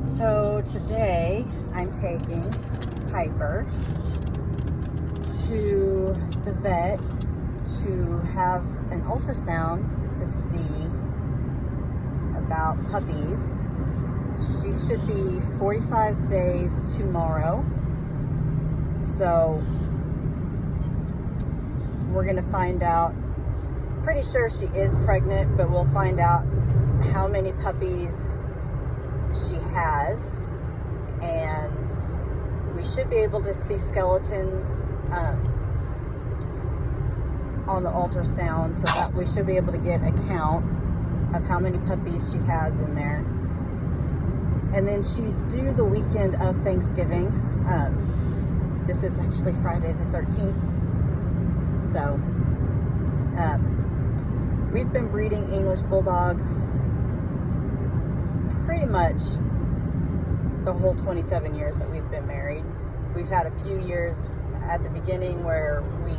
So today I'm taking Piper to the vet to have an ultrasound to see about puppies. She should be 45 days tomorrow. So we're gonna find out. Pretty sure she is pregnant, but we'll find out how many puppies she has, and we should be able to see skeletons on the ultrasound, so that we should be able to get a count of how many puppies she has in there. And then she's due the weekend of Thanksgiving. This is actually Friday the 13th. So we've been breeding English Bulldogs pretty much the whole 27 years that we've been married. We've had a few years at the beginning where we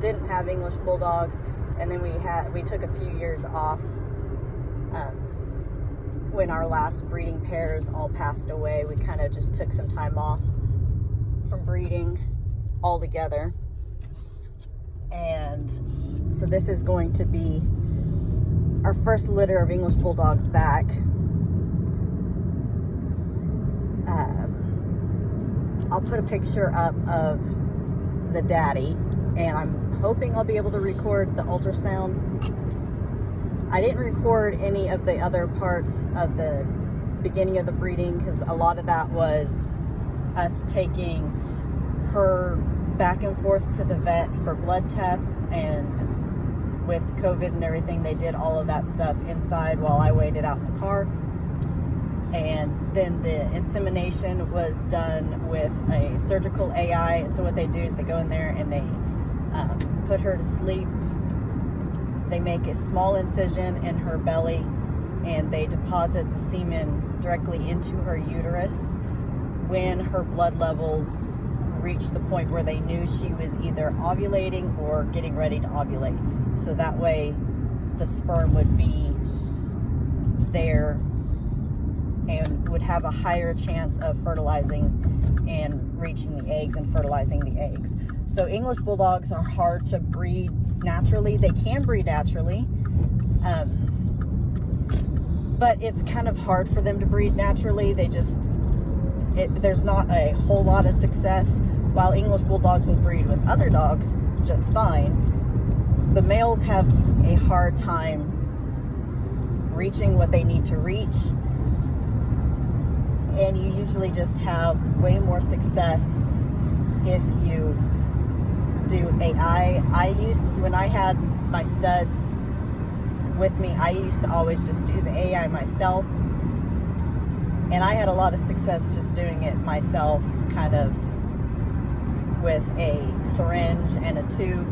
didn't have English Bulldogs, and then we took a few years off when our last breeding pairs all passed away. We kind of just took some time off from breeding altogether. And so this is going to be our first litter of English Bulldogs back. I'll put a picture up of the daddy, and I'm hoping I'll be able to record the ultrasound. I didn't record any of the other parts of the beginning of the breeding because a lot of that was us taking her back and forth to the vet for blood tests, and with COVID and everything, they did all of that stuff inside while I waited out in the car. And then the insemination was done with a surgical AI. And so what they do is they go in there and they put her to sleep. They make a small incision in her belly, and they deposit the semen directly into her uterus when her blood levels reached the point where they knew she was either ovulating or getting ready to ovulate. So that way the sperm would be there and would have a higher chance of fertilizing and reaching the eggs and fertilizing the eggs. So English Bulldogs are hard to breed naturally. They can breed naturally, but it's kind of hard for them to breed naturally. There's not a whole lot of success. While English Bulldogs will breed with other dogs just fine, the males have a hard time reaching what they need to reach, and you usually just have way more success if you do AI. When I had my studs with me, I used to always just do the AI myself, and I had a lot of success just doing it myself, kind of with a syringe and a tube,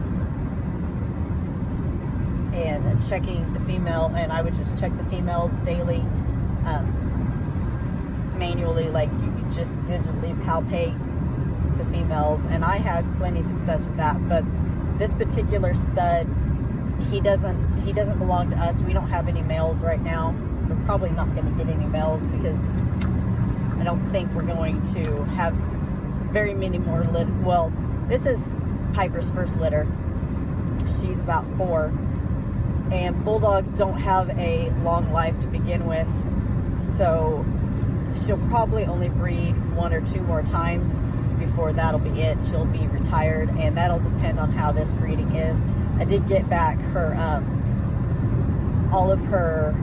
and checking the female, and I would just check the females daily, manually, like you just digitally palpate the females, and I had plenty of success with that. But this particular stud, he doesn't belong to us. We don't have any males right now. We're probably not going to get any males because I don't think we're going to have very many more well, this is Piper's first litter. She's about 4, and Bulldogs don't have a long life to begin with, so she'll probably only breed 1 or 2 more times before that'll be it. She'll be retired, and that'll depend on how this breeding is. I did get back her all of her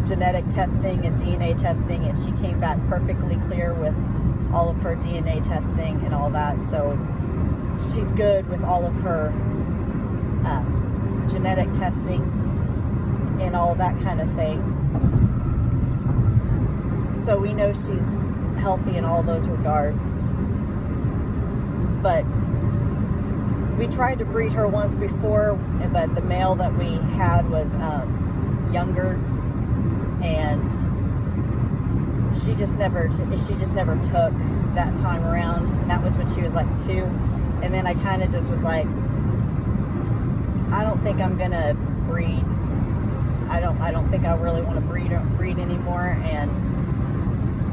genetic testing and DNA testing, and she came back perfectly clear with all of her DNA testing and all that. So she's good with all of her genetic testing and all that kind of thing. So we know she's healthy in all those regards. But we tried to breed her once before, but the male that we had was younger, and she just never took that time around. And that was when she was like 2. And then I kind of just was like, I don't think I'm gonna breed. I don't think I really want to breed anymore. And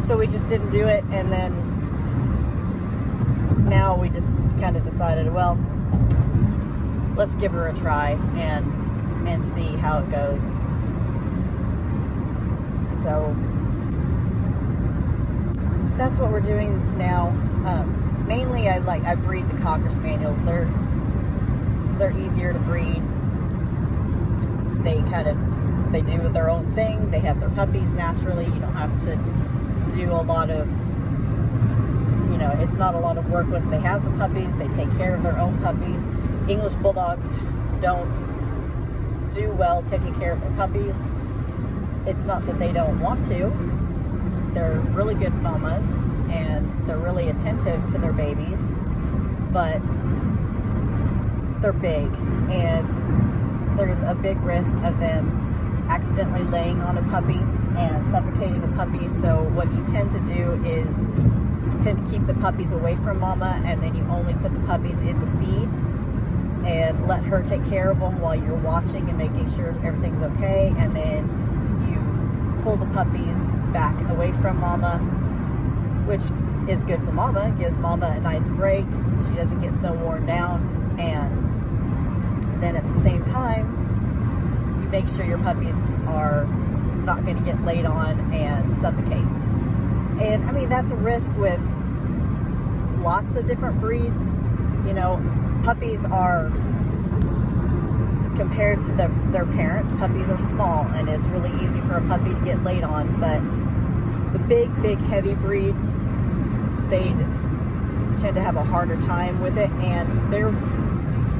So we just didn't do it, and then now we just kind of decided, well, let's give her a try and see how it goes. So that's what we're doing now. Mainly I breed the Cocker Spaniels. They're easier to breed. They do their own thing. They have their puppies naturally. You don't have to do a lot of, it's not a lot of work once they have the puppies. They take care of their own puppies. English Bulldogs don't do well taking care of their puppies. It's not that they don't want to. They're really good mamas, and they're really attentive to their babies, but they're big, and there's a big risk of them accidentally laying on a puppy and suffocating a puppy. So what you tend to do is you tend to keep the puppies away from mama, and then you only put the puppies in to feed and let her take care of them while you're watching and making sure everything's okay. And then you pull the puppies back away from mama, which is good for mama. It gives mama a nice break. She doesn't get so worn down. And then at the same time, you make sure your puppies are not going to get laid on and suffocate. And I mean, that's a risk with lots of different breeds. Puppies are, compared to their parents, puppies are small, and it's really easy for a puppy to get laid on. But the big heavy breeds, they tend to have a harder time with it, and their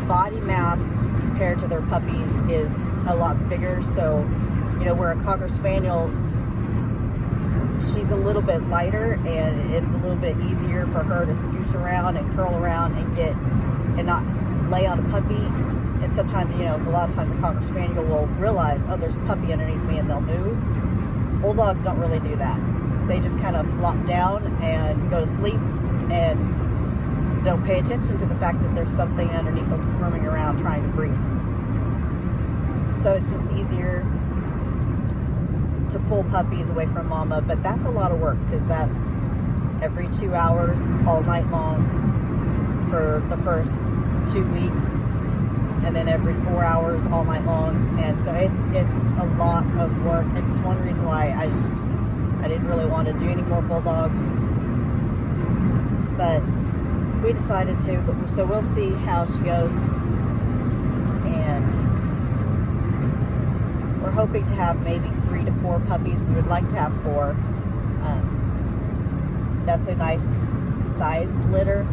body mass compared to their puppies is a lot bigger. So, where a Cocker Spaniel, she's a little bit lighter, and it's a little bit easier for her to scooch around and curl around and not lay on a puppy. And sometimes, a lot of times a Cocker Spaniel will realize, oh, there's a puppy underneath me, and they'll move. Bulldogs don't really do that. They just kind of flop down and go to sleep and don't pay attention to the fact that there's something underneath them squirming around trying to breathe. So it's just easier to pull puppies away from mama, but that's a lot of work, because that's every 2 hours all night long for the first 2 weeks, and then every 4 hours all night long. And so it's a lot of work. It's one reason why I didn't really want to do any more Bulldogs, but we decided to. So we'll see how she goes, and we're hoping to have maybe 3 to 4 puppies. We would like to have 4. That's a nice sized litter.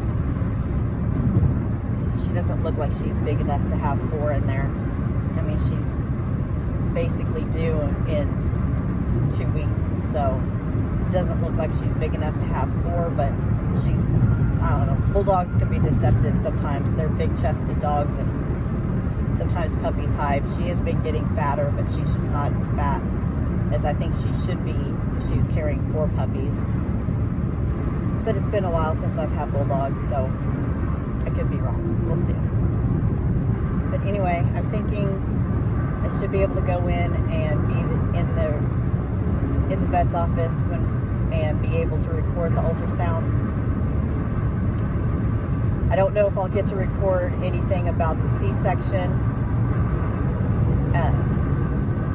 She doesn't look like she's big enough to have 4 in there. I mean, she's basically due in 2 weeks, so it doesn't look like she's big enough to have 4, but she's, I don't know. Bulldogs can be deceptive sometimes. They're big-chested dogs, and sometimes puppies hide. She has been getting fatter, but she's just not as fat as I think she should be if she was carrying 4 puppies. But it's been a while since I've had Bulldogs, so I could be wrong. We'll see. But anyway, I'm thinking I should be able to go in and be in the vet's office and be able to record the ultrasound. I don't know if I'll get to record anything about the C-section.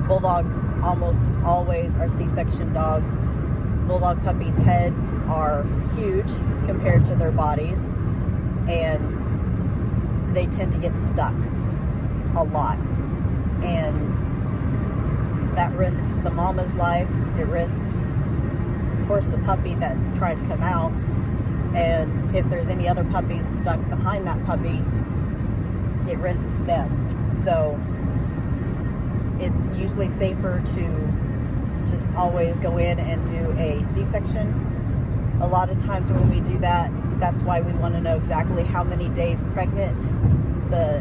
Bulldogs almost always are C-section dogs. Bulldog puppies' heads are huge compared to their bodies, and they tend to get stuck a lot. And that risks the mama's life. It risks, of course, the puppy that's trying to come out. And if there's any other puppies stuck behind that puppy, it risks them. So it's usually safer to just always go in and do a C-section. A lot of times when we do that, that's why we want to know exactly how many days pregnant the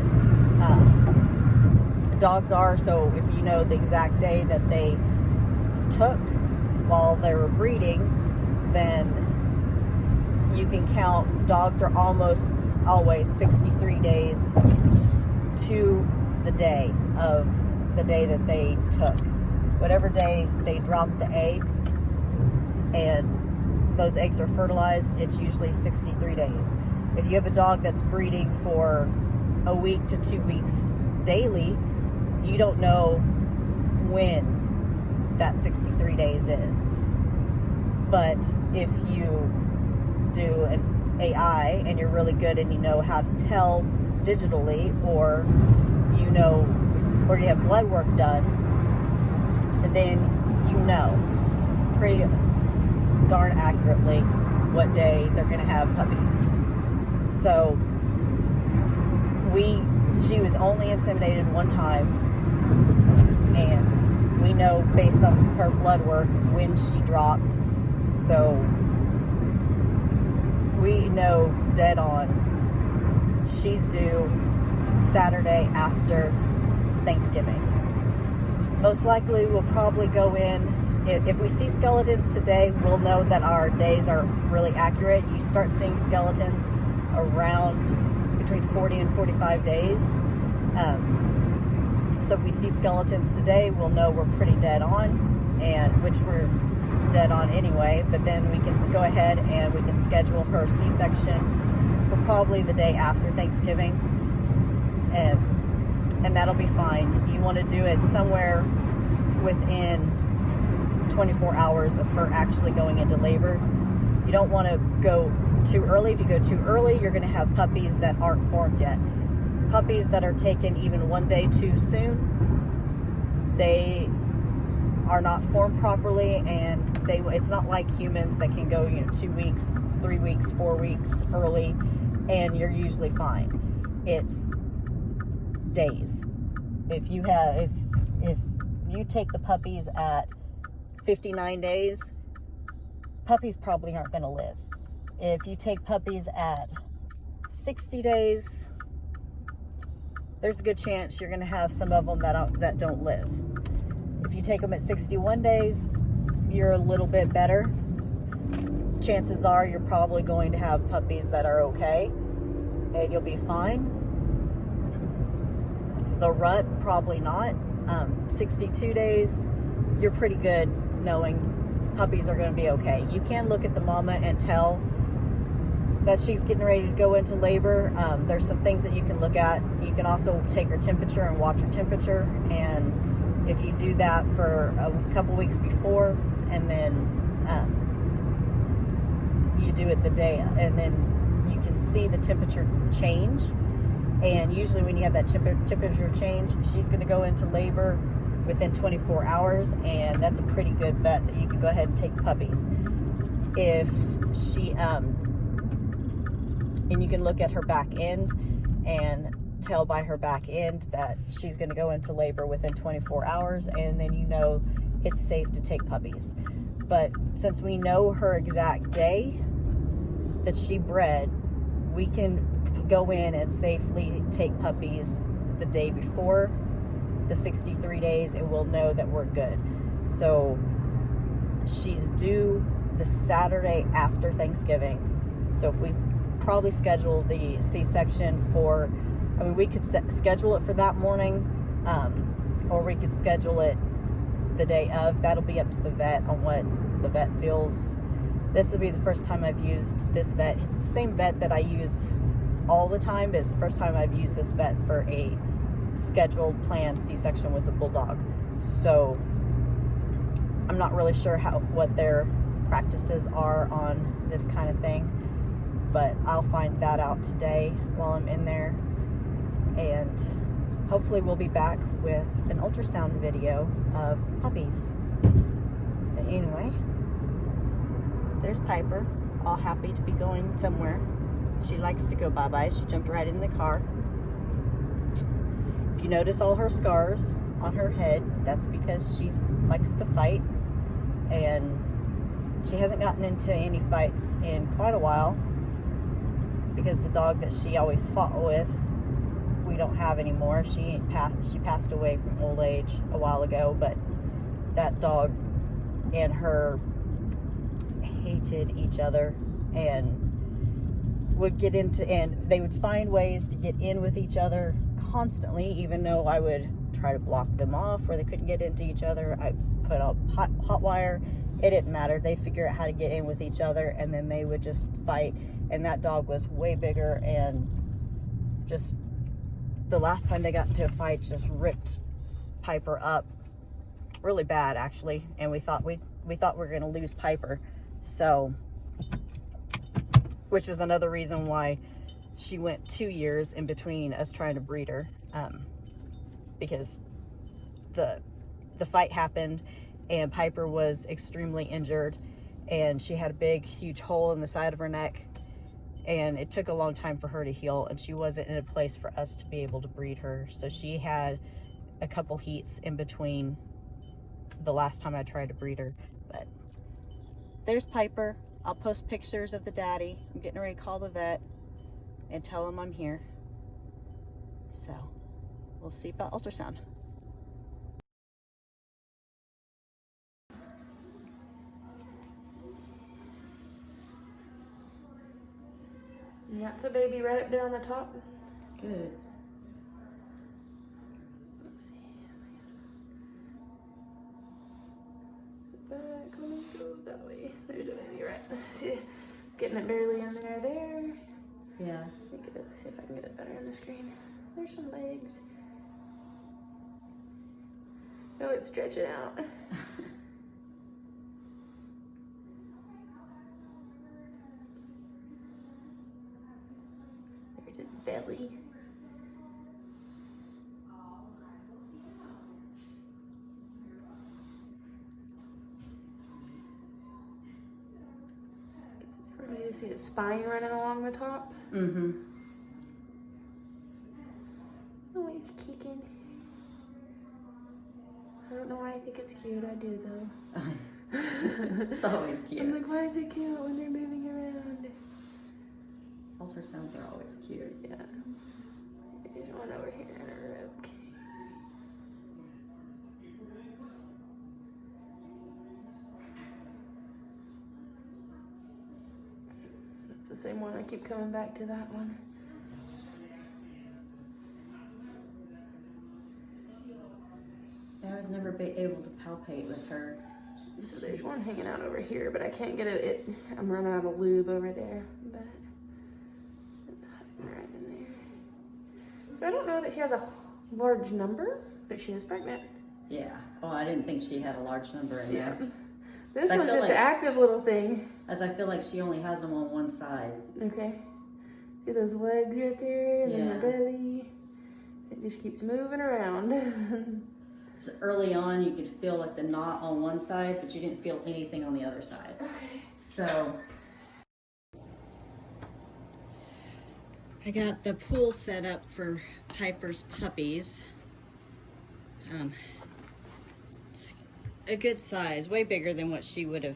dogs are. So if you know the exact day that they took while they were breeding, then you can count. Dogs are almost always 63 days to the day of the day that they took. Whatever day they dropped the eggs, and those eggs are fertilized, it's usually 63 days. If you have a dog that's breeding for a week to 2 weeks daily, you don't know when that 63 days is. But if you do an AI and you're really good and you know how to tell digitally, or you know, or you have blood work done, then you know pretty darn accurately what day they're going to have puppies. So she was only inseminated one time, and we know based off of her blood work when she dropped. So we know dead on she's due Saturday after Thanksgiving. Most likely we'll probably go in, if we see skeletons today, we'll know that our days are really accurate. You start seeing skeletons around between 40 and 45 days. So if we see skeletons today, we'll know we're pretty dead on, and which we're dead on anyway. But then we can go ahead and we can schedule her C-section for probably the day after Thanksgiving, and that'll be fine. You want to do it somewhere within 24 hours of her actually going into labor. You don't want to go too early. If you go too early, you're going to have puppies that aren't formed yet. Puppies that are taken even one day too soon, they are not formed properly, and it's not like humans that can go 2 weeks, 3 weeks, 4 weeks early, and you're usually fine. It's days. If you take the puppies at 59 days, puppies probably aren't going to live. If you take puppies at 60 days, there's a good chance you're going to have some of them that don't live. If you take them at 61 days, you're a little bit better. Chances are you're probably going to have puppies that are okay, and you'll be fine. The rut, probably not. 62 days, you're pretty good knowing puppies are going to be okay. You can look at the mama and tell that she's getting ready to go into labor. There's some things that you can look at. You can also take her temperature and watch her temperature, and if you do that for a couple weeks before, and then you do it the day, and then you can see the temperature change. And usually when you have that temperature change, she's going to go into labor within 24 hours, and that's a pretty good bet that you can go ahead and take puppies. If she, and you can look at her back end and tell by her back end that she's going to go into labor within 24 hours, and then you know it's safe to take puppies. But since we know her exact day that she bred, we can go in and safely take puppies the day before the 63 days, and we'll know that we're good. So she's due the Saturday after Thanksgiving. So if we probably schedule the C-section for, we could schedule it for that morning, or we could schedule it the day of. That'll be up to the vet on what the vet feels. This will be the first time I've used this vet. It's the same vet that I use all the time, but it's the first time I've used this vet for a scheduled planned C-section with a bulldog. So I'm not really sure what their practices are on this kind of thing, but I'll find that out today while I'm in there, and hopefully we'll be back with an ultrasound video of puppies. But anyway, there's Piper, all happy to be going somewhere. She likes to go bye-bye. She jumped right in the car. If you notice all her scars on her head, that's because she likes to fight, and she hasn't gotten into any fights in quite a while because the dog that she always fought with, we don't have anymore. She passed away from old age a while ago, but that dog and her hated each other and would get into, and they would find ways to get in with each other constantly, even though I would try to block them off where they couldn't get into each other. I put a hot wire. It didn't matter. They'd figure out how to get in with each other, and then they would just fight. And that dog was way bigger, and just the last time they got into a fight, just ripped Piper up really bad, actually. And we thought we were going to lose Piper. So, which was another reason why she went 2 years in between us trying to breed her, because the fight happened and Piper was extremely injured, and she had a big, huge hole in the side of her neck, and it took a long time for her to heal, and she wasn't in a place for us to be able to breed her. So she had a couple heats in between the last time I tried to breed her. But there's Piper. I'll post pictures of the daddy. I'm getting ready to call the vet and tell him I'm here. So we'll see about ultrasound. And that's a baby right up there on the top. Good. Let's see. Back, let me go that way. There's a baby right. See, getting it barely in there. Yeah. Let's see if I can get it better on the screen. There's some legs. Oh, it's stretching out. There's his belly. You see his spine running along the top? Mm-hmm. Oh, he's kicking. I don't know why I think it's cute. I do, though. It's always cute. I'm like, why is it cute when they're moving around? Ultrasounds are always cute. Yeah. There's one over here in her rib. That's the same one. I keep coming back to that one. I was never able to palpate with her. So there's one hanging out over here, but I can't get it. I'm running out of lube over there, but it's hiding right in there. So I don't know that she has a large number, but she is pregnant. Yeah. Oh, I didn't think she had a large number in there. This one's just an active little thing. As I feel like she only has them on one side. Okay. See those legs right there, and then the belly. It just keeps moving around. So early on, you could feel like the knot on one side, but you didn't feel anything on the other side. Okay. So I got the pool set up for Piper's Puppies. It's a good size, way bigger than what she would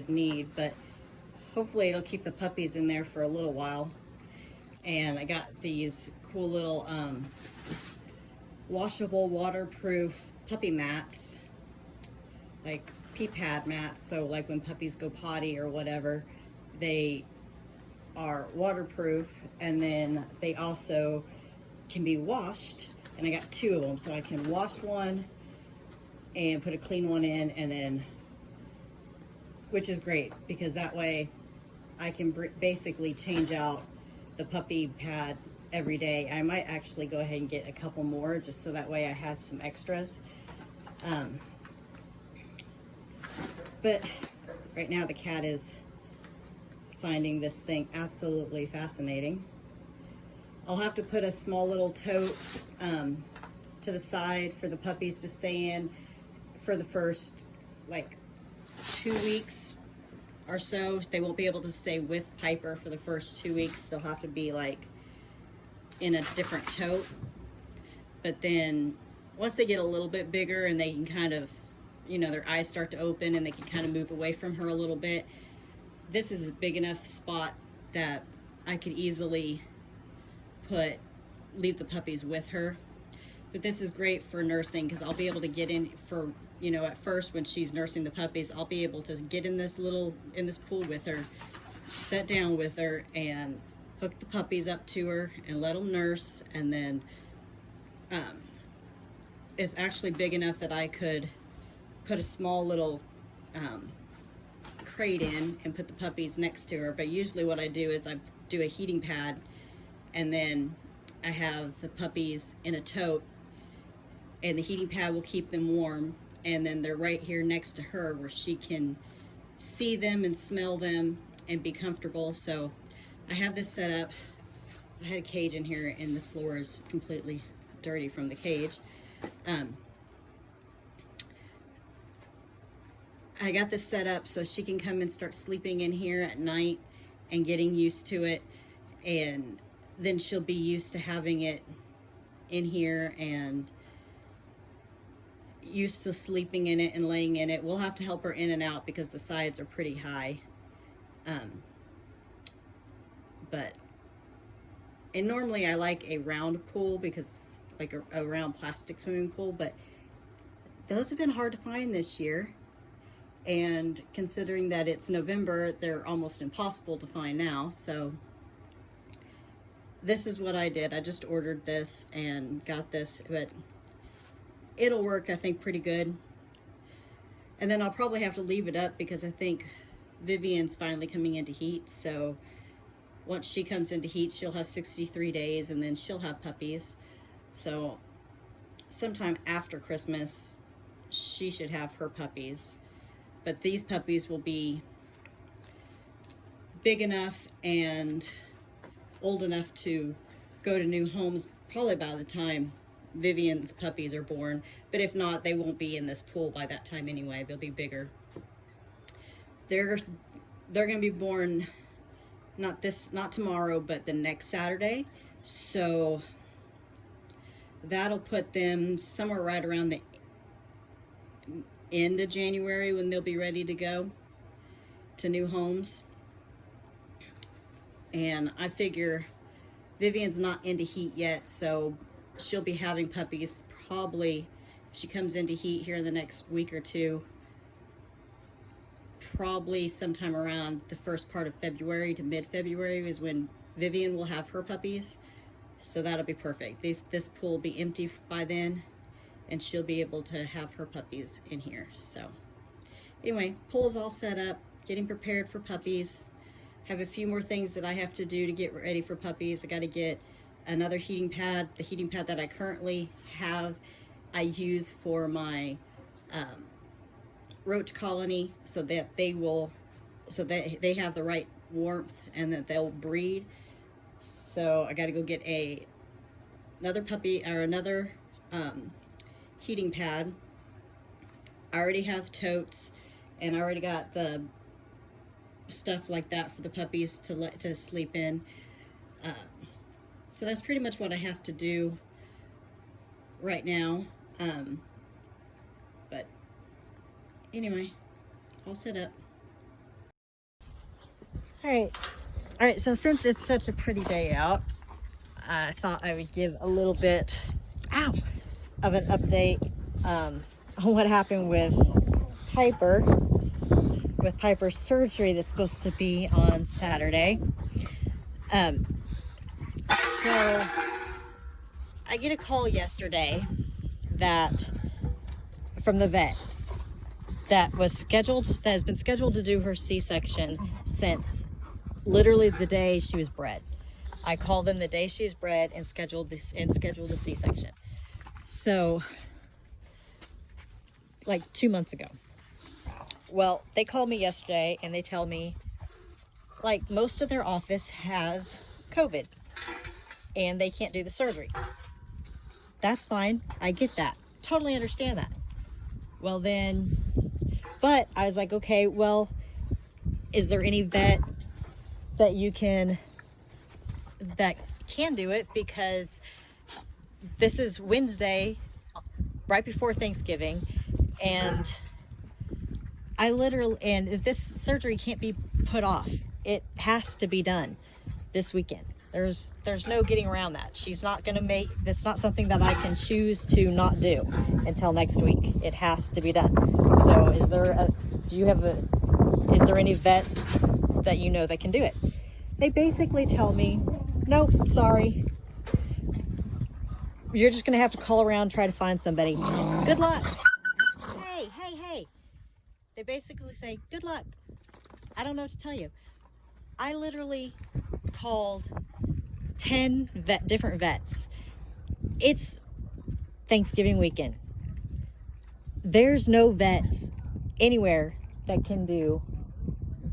need, but hopefully it'll keep the puppies in there for a little while. And I got these cool little washable, waterproof puppy mats, like pee pad mats. So like when puppies go potty or whatever, they are waterproof, and then they also can be washed. And I got 2 of them, so I can wash one and put a clean one in, and then, which is great because that way I can basically change out the puppy pad every day. I might actually go ahead and get a couple more just so that way I have some extras. But right now the cat is finding this thing absolutely fascinating. I'll have to put a small little tote to the side for the puppies to stay in for the first like 2 weeks or so. They won't be able to stay with Piper for the first 2 weeks. They'll have to be like in a different tote. But then once they get a little bit bigger and they can kind of, you know, their eyes start to open and they can kind of move away from her a little bit, this is a big enough spot that I could easily leave the puppies with her. But this is great for nursing because I'll be able to get in for, you know, at first when she's nursing the puppies, I'll be able to get in this pool with her, sit down with her and hook the puppies up to her and let them nurse. And then it's actually big enough that I could put a small little crate in and put the puppies next to her. But usually what I do is I do a heating pad, and then I have the puppies in a tote, and the heating pad will keep them warm, and then they're right here next to her where she can see them and smell them and be comfortable. So I have this set up. I had a cage in here and the floor is completely dirty from the cage. I got this set up so she can come and start sleeping in here at night and getting used to it, and then she'll be used to having it in here and used to sleeping in it and laying in it. We'll have to help her in and out because the sides are pretty high. And normally I like a round pool, because like a round plastic swimming pool, but those have been hard to find this year. And considering that it's November, they're almost impossible to find now. So this is what I did. I just ordered this and got this, but it'll work, I think, pretty good. And then I'll probably have to leave it up because I think Vivian's finally coming into heat. So once she comes into heat, she'll have 63 days and then she'll have puppies. So sometime after Christmas, she should have her puppies. But these puppies will be big enough and old enough to go to new homes probably by the time Vivian's puppies are born. But if not, they won't be in this pool by that time anyway. They'll be bigger. They're going to be born not tomorrow, but the next Saturday. So that'll put them somewhere right around the end of January when they'll be ready to go to new homes. And I figure Vivian's not into heat yet, so she'll be having puppies probably, if she comes into heat here in the next week or two, probably sometime around the first part of February to mid-February is when Vivian will have her puppies. So that'll be perfect. This pool will be empty by then, and she'll be able to have her puppies in here. So anyway, pool is all set up, getting prepared for puppies. Have a few more things that I have to do to get ready for puppies. I got to get another heating pad. The heating pad that I currently have, I use for my roach colony, so that they they have the right warmth and that they'll breed. So I got to go get another puppy or another heating pad. I already have totes, and I already got the stuff like that for the puppies to sleep in. So that's pretty much what I have to do right now. But anyway, all set up. All right, so since it's such a pretty day out, I thought I would give a little bit of an update on what happened with Piper, with Piper's surgery that's supposed to be on Saturday. So I get a call yesterday from the vet that has been scheduled to do her C-section since literally the day she was bred. I called them the day she was bred and scheduled the C-section. So like 2 months ago. Well, they called me yesterday and they tell me like most of their office has COVID and they can't do the surgery. That's fine. I get that. Totally understand that. Well then, but I was like, okay, well, is there any vet that can do it? Because this is Wednesday, right before Thanksgiving, and if this surgery can't be put off, it has to be done this weekend. There's no getting around that. She's not gonna that's not something that I can choose to not do until next week. It has to be done. So is there any vets that you know that can do it? They basically tell me, nope, sorry. You're just gonna have to call around and try to find somebody. Good luck. Hey. basically say, good luck. I don't know what to tell you. I literally called 10 different vets. It's Thanksgiving weekend. There's no vets anywhere that can do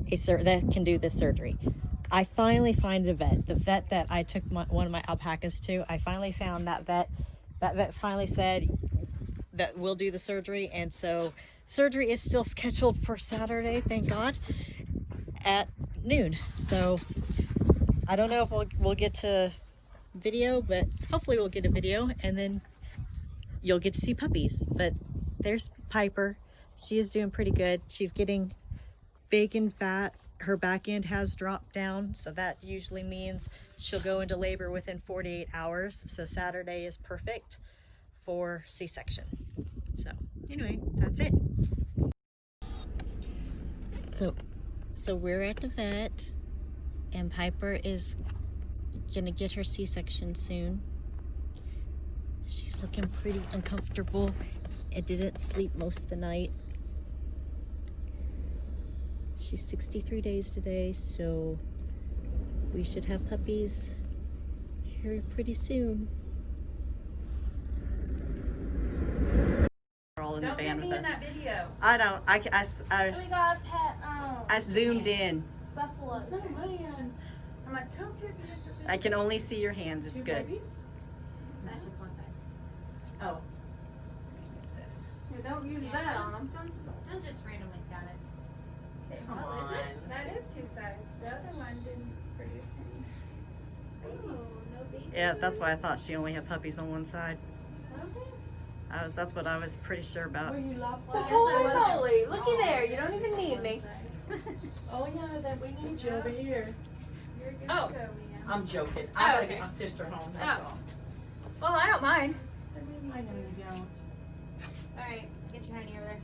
this surgery. I finally find a vet. The vet that I took one of my alpacas to, I finally found that vet. That vet finally said that we'll do the surgery, and so surgery is still scheduled for Saturday, thank God, at noon. So I don't know if we'll get to video, but hopefully we'll get a video, and then you'll get to see Puppies. But there's Piper. She is doing pretty good. She's getting big and fat. Her back end has dropped down, so that usually means she'll go into labor within 48 hours. So Saturday is perfect for C-section. So anyway, that's it. So we're at the vet, and Piper is gonna get her C-section soon. She's looking pretty uncomfortable and didn't sleep most of the night. She's 63 days today, so we should have puppies here pretty soon. We're all in the van with us. That video. I don't. We got a pet. I zoomed in. Buffalo. So man. I'm like, tell kids to hit the video. I can only see your hands. It's Two good. babies? That's just one side. Oh. Yeah, don't use that on them. Don't just randomly scan it. Come Oh, on. is it? That is two sides. The other one didn't produce any. Oh, no baby. Yeah, that's why I thought she only had puppies on one side. Okay. That's what I was pretty sure about. Were you lobster? Holy moly! Looky there. You don't even need me. Oh yeah, that we need you over here. You're good Oh. to go, Mia. I'm joking. Oh, I gotta okay. get my sister home, that's Oh. all. Well, I don't mind. I know you don't. Alright, get your honey over there.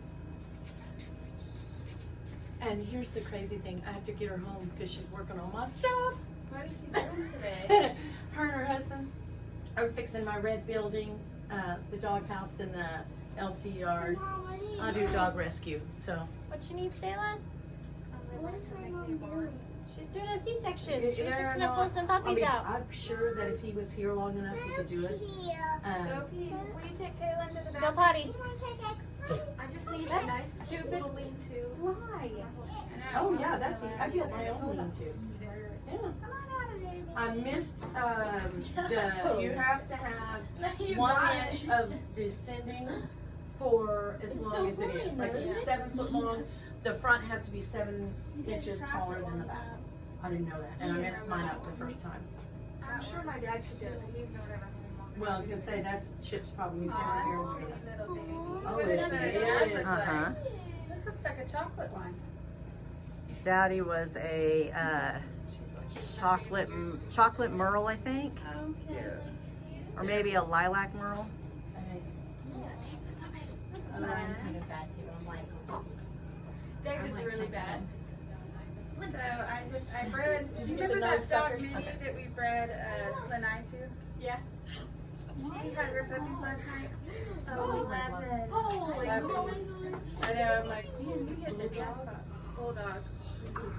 And here's the crazy thing. I have to get her home because she's working on my stuff. What is she doing today? Her and her husband are fixing my red building, the doghouse and the LC yard. I do dog rescue, so. What you need, Sayla? What is my mom doing? She's doing a C-section. Is She's there fixing or to pull not? some puppies out. I'm sure that if he was here long enough, he could do it. Here. Will you take Kayla to the Go bathroom? potty. I just need That's a nice stupid. little lean-to. Why? Oh yeah, that's it. I built my own lean-to. Yeah. I missed you have to have 1 inch of descending for as long as it is. Like it's 7 foot long. The front has to be 7 inches taller than the back. I didn't know that, and I messed mine up the first time. I'm sure my dad could do it, but he's not ever home. Well, I was gonna say that's Chip's problem. He's never here long enough. Little baby. Oh, What it is that? is. Uh-huh. This looks like a chocolate one. Daddy was a chocolate merle, I think, Okay. or maybe a lilac merle. That's I'm kind of bad too. I'm like, David's really bad. So I bred. Did you remember get the that nose dog suckers? Minnie that we bred Lanai to? Yeah. She had her puppies last night. Oh, 11. Holy 11. moly. I know. I'm like, man, we hit the jackpot. Bulldogs.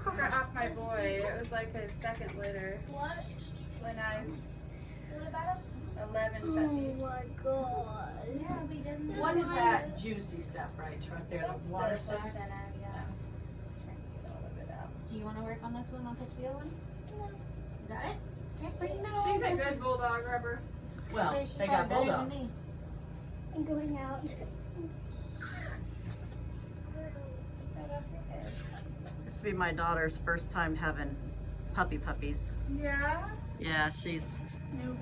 Got off my boy. It was like a second litter. what? Lanai's What about 11 Oh puppies. my god. Yeah, but he doesn't. What is that juicy stuff right there? The water sack? Do you want to work on this one? I'll fix the other one. Got it? She's a good bulldog rubber. Well, Say she they got got better than bulldogs. I'm going out. This will be my daughter's first time having puppies. Yeah. Yeah, she's...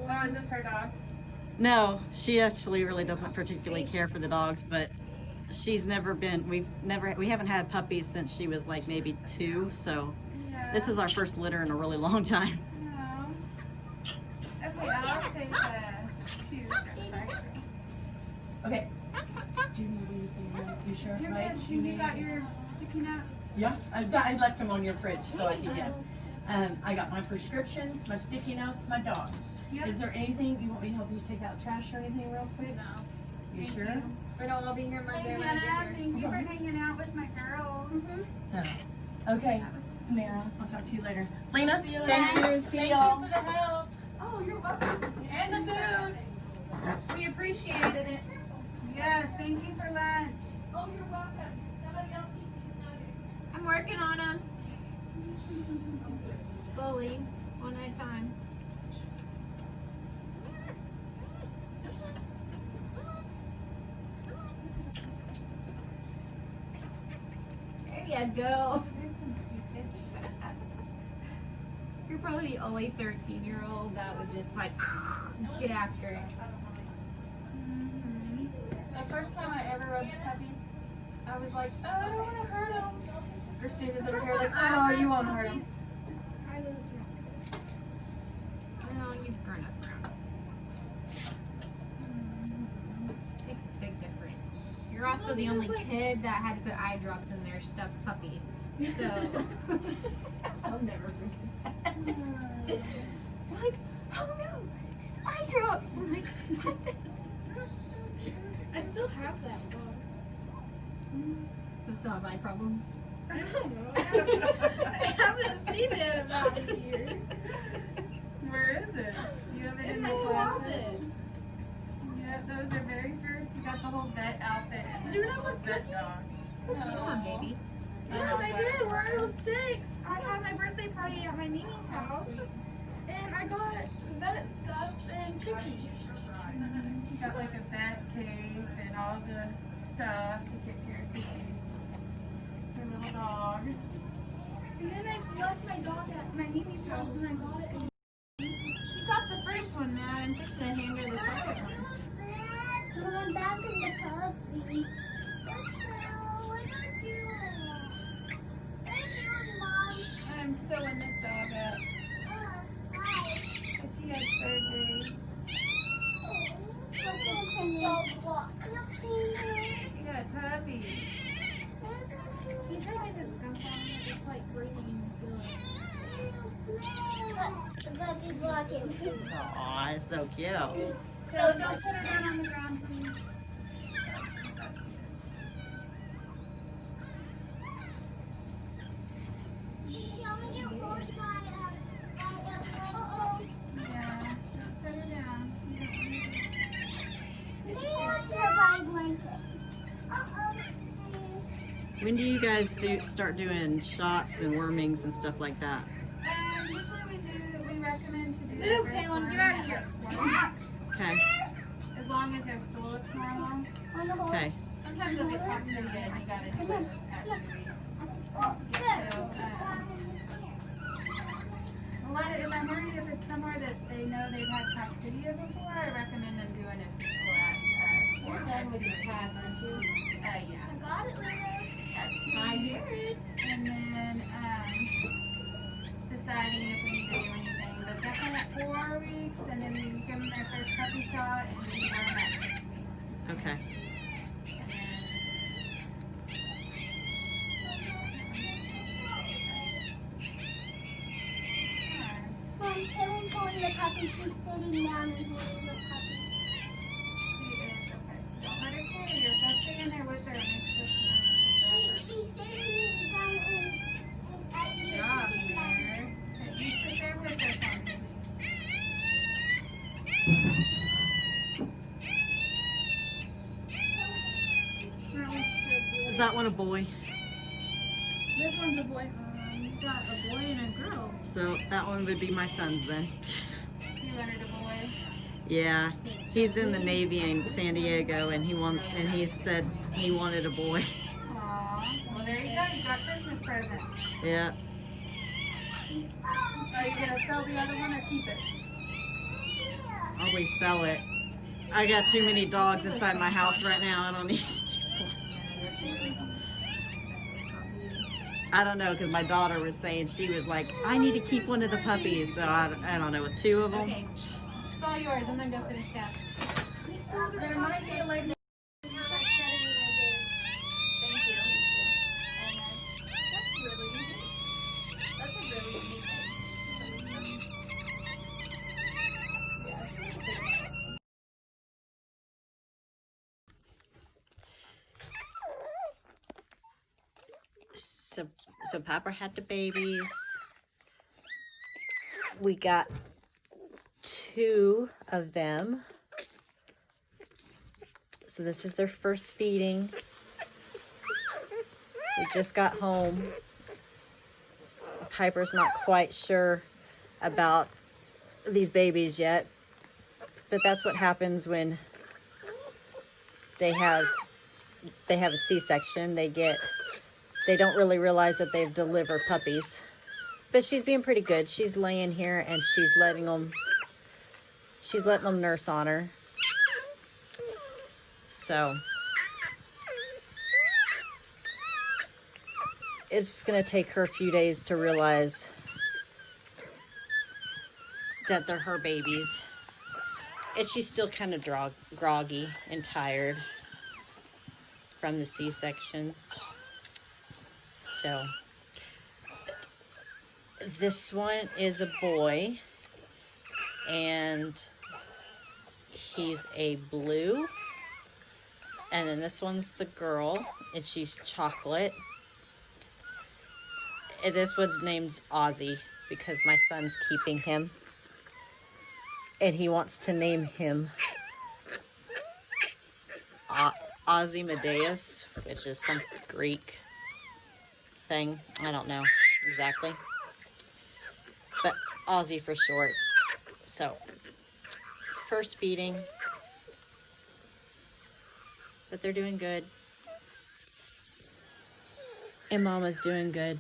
Oh, is this her dog? No, she actually really doesn't particularly care for the dogs, but she's never been, we haven't had puppies since she was like maybe 2, so Yeah. this is our first litter in a really long time. No. Okay, I'll take 2. Okay. Do you need anything? Else? You sure? You're Right? good. You got your sticky notes? Yeah, I left them on your fridge so I could get them. I got my prescriptions, my sticky notes, my dogs. Yep. Is there anything you want me to help you take out trash or anything real quick? No. You Thank sure? you. But I'll be here Monday Hey, when I Hannah, get here. thank you for hanging out with my girls. So, okay, Mara, I'll talk to you later. Lena, See you thank later. you. See Thank y'all. you for the help Oh, you're welcome. and the food. We appreciated it. Yes, thank you for lunch. Oh, you're welcome. Somebody else eat these nuggets. I'm working on them. Slowly, one at a time. There you go. You're probably the only 13-year-old that would just like get after it. The first time I ever rubbed puppies, I was like, oh, I don't want to hurt them. Christina's over here like, oh, you won't hurt them. I was not scared. Well, you've grown up around it. Makes a big difference. You're also the only kid that had to put eye drops in their stuffed puppy. So I'll never forget that. I'm like, oh no, it's eye drops. I'm like, what the? I still have that dog. Does it still have eye problems? I don't know. I haven't seen it in about a year. Where is it? You have it In in my the closet. Yeah, those are very first. You got the whole vet outfit and Do you the have whole a vet cookie? dog. Come on, baby. Yes, I did. When I was 6, I had my birthday party at my Mimi's house, and I got vet stuff and cookies. She got like a vet cave and all the stuff to take care of her little dog. And then I left my dog at my Mimi's house, and I bought it. And She got the first one, man. I'm just gonna hand her the second one. So I'm back in the puppy. I'm sewing this dog up. She had surgery. She got a puppy. he's having this gump on it. It's like breathing good. Aw, it's so cute. So don't put her down on the ground, please. Yeah, set her down. When do you guys start doing shots and wormings and stuff like that? Usually we recommend to do Move, the Caleb, first get out of here. 4 weeks, Okay, as long as their stool looks normal. okay. Sometimes they'll get toxic and you gotta do it at 2 weeks. So, a lot of, if I'm worried if it's somewhere that they know they've had coccidia before, I recommend them doing it before You're done with your pass, aren't you? yeah. I hear it. And then, deciding if we need to do anything, but definitely at 4 weeks, and then you give them their first puppy shot, and then you have them at 6 weeks. Okay. The puppy, she's sitting down and holding the puppy. Don't let her carry her. Go stay in there with her and make sure she She's sitting down and Good job, Mary. Okay, you sit there with her for me, Is that one a boy? This one's a boy. You've got a boy and a girl. So that one would be my son's then. You wanted a boy? Yeah, he's in the Navy in San Diego, and he said he wanted a boy. Aw. Well, there you go. You got Christmas presents. Yeah. Are you gonna sell the other one or keep it? Always sell it. I got too many dogs inside my house right now. I don't need. I don't know, because my daughter was saying she was like, I need to keep one of the puppies. So I don't know, with 2 of them. Okay. It's all yours. I'm gonna go finish that. There might be a lady. Thank you. That's really unique. That's a really unique thing. So Piper had the babies. We got 2 of them. So this is their first feeding. We just got home. Piper's not quite sure about these babies yet, but that's what happens when they have a C-section. They don't really realize that they've delivered puppies. But she's being pretty good. She's laying here and she's letting them nurse on her. So it's just gonna take her a few days to realize that they're her babies. And she's still kind of groggy and tired from the C-section. So this one is a boy, and he's a blue. And then this one's the girl, and she's chocolate. And this one's name's Ozzy because my son's keeping him. And he wants to name him Ozymandias, which is some Greek thing. I don't know exactly. But Ozzy for short. So, first feeding. But they're doing good. And Mama's doing good.